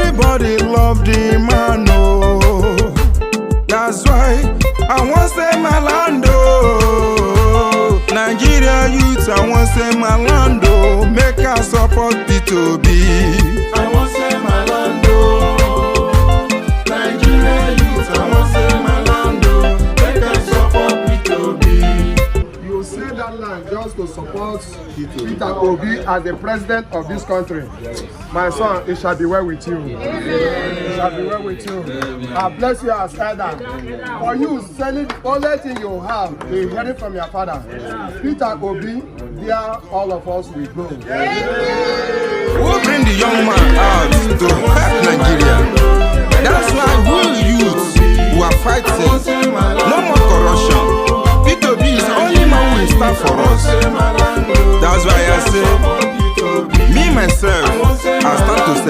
Everybody love the man, oh. That's why I want say my land, oh. Nigeria youth, I want say my land, oh. Make us support Peter Obi. I want say my land, oh. Nigeria youth, I want say my land, oh. Make us support Peter Obi. You sell that land just to support Peter Obi as the president of this country. Yes. My son, it shall be well with you. It shall be well with you. I bless you as elder. For you selling only thing you have, you hear it from your father. Peter Obi, there all of us will go. Who bring the young man out to help Nigeria? That's why we youths who are fighting, no more corruption. Peter Obi is the only man who will stand for us. That's why I say, me myself, I stand to say